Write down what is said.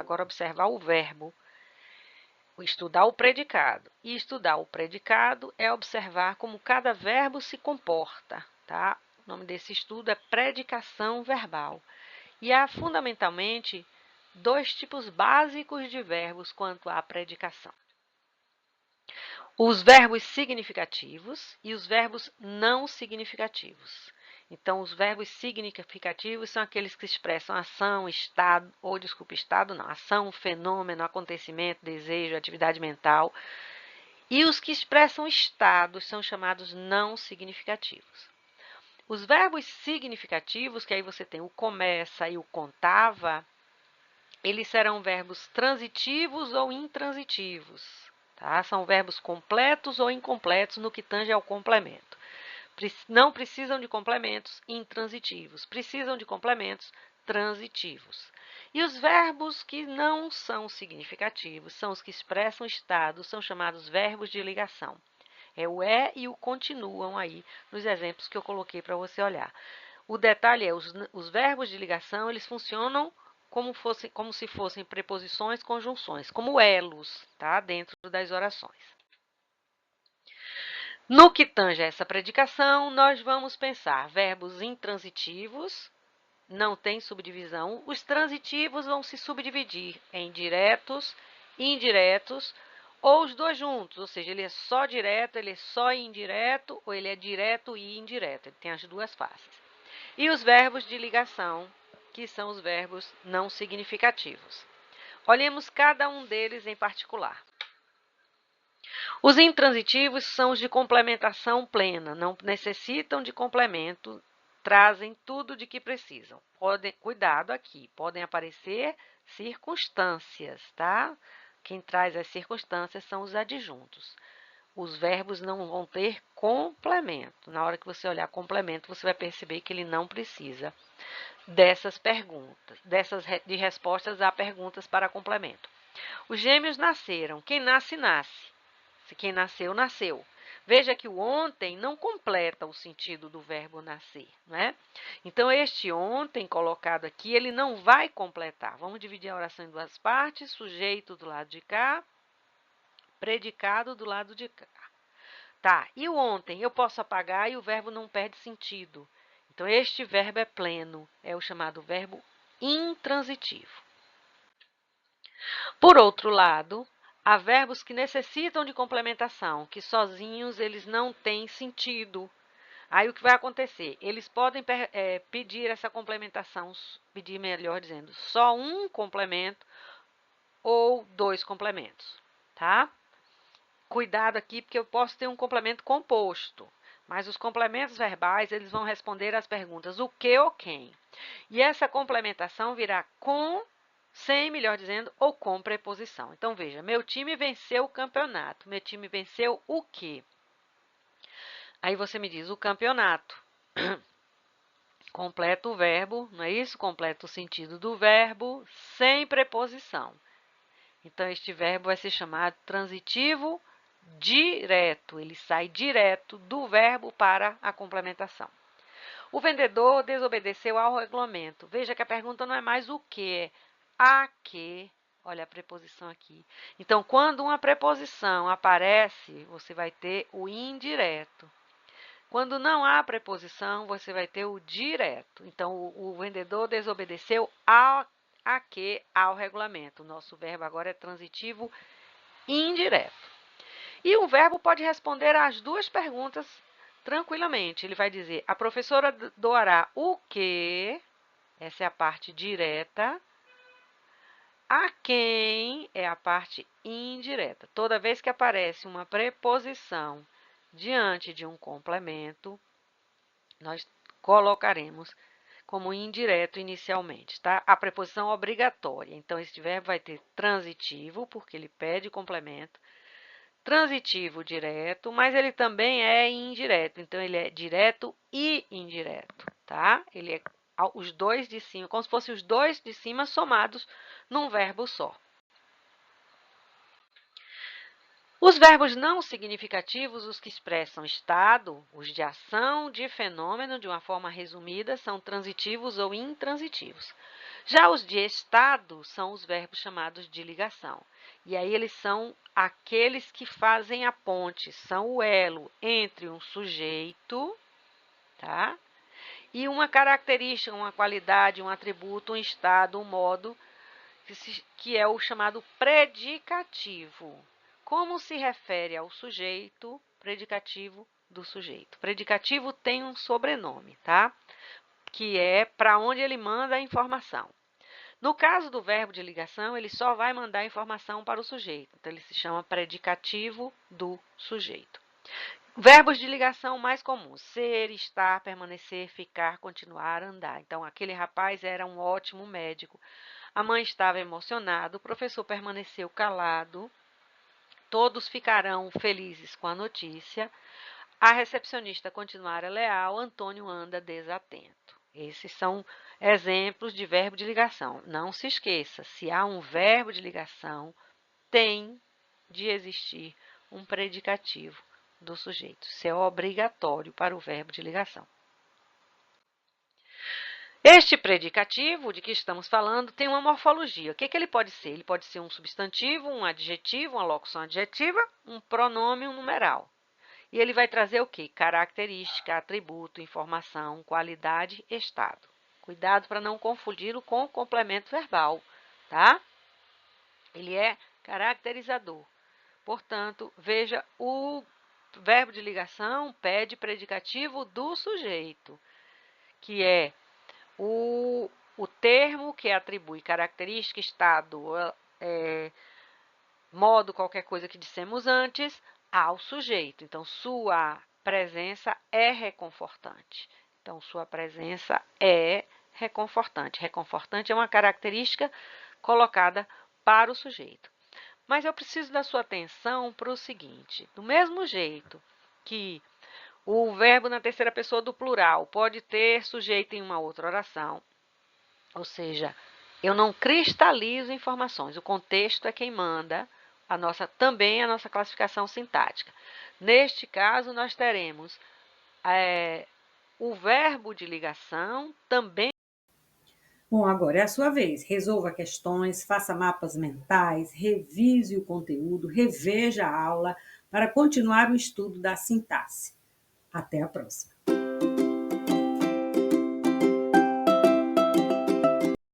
agora observar o verbo, estudar o predicado. E estudar o predicado é observar como cada verbo se comporta, tá? O nome desse estudo é predicação verbal. E há, fundamentalmente, dois tipos básicos de verbos quanto à predicação: os verbos significativos e os verbos não significativos. Então, os verbos significativos são aqueles que expressam ação, estado, ação, fenômeno, acontecimento, desejo, atividade mental. E os que expressam estados são chamados não significativos. Os verbos significativos, que aí você tem o começa e o contava, eles serão verbos transitivos ou intransitivos, tá? São verbos completos ou incompletos no que tange ao complemento. Não precisam de complementos intransitivos, precisam de complementos transitivos. E os verbos que não são significativos, são os que expressam estado, são chamados verbos de ligação. É o e o continuam aí nos exemplos que eu coloquei para você olhar. O detalhe é, os verbos de ligação, eles funcionam como se fossem preposições, conjunções, como elos, tá? Dentro das orações. No que tange a essa predicação, nós vamos pensar verbos intransitivos, não tem subdivisão. Os transitivos vão se subdividir em diretos, indiretos, ou os dois juntos, ou seja, ele é só direto, ele é só indireto, ou ele é direto e indireto. Ele tem as duas faces. E os verbos de ligação, que são os verbos não significativos. Olhemos cada um deles em particular. Os intransitivos são os de complementação plena, não necessitam de complemento, trazem tudo de que precisam. Cuidado aqui, podem aparecer circunstâncias, tá? Quem traz as circunstâncias são os adjuntos. Os verbos não vão ter complemento. Na hora que você olhar complemento, você vai perceber que ele não precisa dessas perguntas, de respostas a perguntas para complemento. Os gêmeos nasceram. Quem nasce, nasce. Se quem nasceu, nasceu. Veja que o ontem não completa o sentido do verbo nascer, né? Então, este ontem colocado aqui, ele não vai completar. Vamos dividir a oração em duas partes: sujeito do lado de cá, predicado do lado de cá. Tá, e o ontem? Eu posso apagar e o verbo não perde sentido. Então, este verbo é pleno, é o chamado verbo intransitivo. Por outro lado, há verbos que necessitam de complementação, que sozinhos eles não têm sentido. Aí o que vai acontecer? Eles podem pedir essa complementação, pedir melhor dizendo, só um complemento ou dois complementos, tá? Cuidado aqui, porque eu posso ter um complemento composto, mas os complementos verbais, eles vão responder às perguntas o que ou quem. E essa complementação virá com, sem, melhor dizendo, ou com preposição. Então, veja, meu time venceu o campeonato. Meu time venceu o quê? Aí você me diz o campeonato. Completa o verbo, não é isso? Completa o sentido do verbo sem preposição. Então, este verbo vai ser chamado transitivo direto. Ele sai direto do verbo para a complementação. O vendedor desobedeceu ao regulamento. Veja que a pergunta não é mais o que, é a que. Olha a preposição aqui. Então, quando uma preposição aparece, você vai ter o indireto. Quando não há preposição, você vai ter o direto. Então, o vendedor desobedeceu a que ao regulamento. O nosso verbo agora é transitivo indireto. E o verbo pode responder às duas perguntas tranquilamente. Ele vai dizer, a professora doará o quê? Essa é a parte direta. A quem é a parte indireta. Toda vez que aparece uma preposição diante de um complemento, nós colocaremos como indireto inicialmente, tá? A preposição obrigatória. Então, esse verbo vai ter transitivo, porque ele pede complemento, transitivo direto, mas ele também é indireto. Então, ele é direto e indireto, tá? Ele é os dois de cima, como se fossem os dois de cima somados num verbo só. Os verbos não significativos, os que expressam estado, os de ação, de fenômeno, de uma forma resumida, são transitivos ou intransitivos. Já os de estado são os verbos chamados de ligação. E aí eles são aqueles que fazem a ponte, são o elo entre um sujeito, tá? E uma característica, uma qualidade, um atributo, um estado, um modo, que é o chamado predicativo. Como se refere ao sujeito, predicativo do sujeito. Predicativo tem um sobrenome, tá? Que é para onde ele manda a informação. No caso do verbo de ligação, ele só vai mandar a informação para o sujeito. Então, ele se chama predicativo do sujeito. Verbos de ligação mais comuns: ser, estar, permanecer, ficar, continuar, andar. Então, aquele rapaz era um ótimo médico. A mãe estava emocionada, o professor permaneceu calado. Todos ficarão felizes com a notícia. A recepcionista continuara leal, Antônio anda desatento. Esses são exemplos de verbo de ligação. Não se esqueça, se há um verbo de ligação, tem de existir um predicativo do sujeito. Isso é obrigatório para o verbo de ligação. Este predicativo de que estamos falando tem uma morfologia. O que ele pode ser? Ele pode ser um substantivo, um adjetivo, uma locução adjetiva, um pronome, um numeral. E ele vai trazer o quê? Característica, atributo, informação, qualidade, estado. Cuidado para não confundi-lo com o complemento verbal, tá? Ele é caracterizador. Portanto, veja, o verbo de ligação pede predicativo do sujeito, que é o termo que atribui característica, estado, modo, qualquer coisa que dissemos antes, ao sujeito. Então, sua presença é reconfortante. Então, sua presença é reconfortante. Reconfortante é uma característica colocada para o sujeito. Mas eu preciso da sua atenção para o seguinte: do mesmo jeito que o verbo na terceira pessoa do plural pode ter sujeito em uma outra oração, ou seja, eu não cristalizo informações, o contexto é quem manda, também a nossa classificação sintática. Neste caso, nós teremos o verbo de ligação também. Bom, agora é a sua vez. Resolva questões, faça mapas mentais, revise o conteúdo, reveja a aula para continuar o estudo da sintaxe. Até a próxima.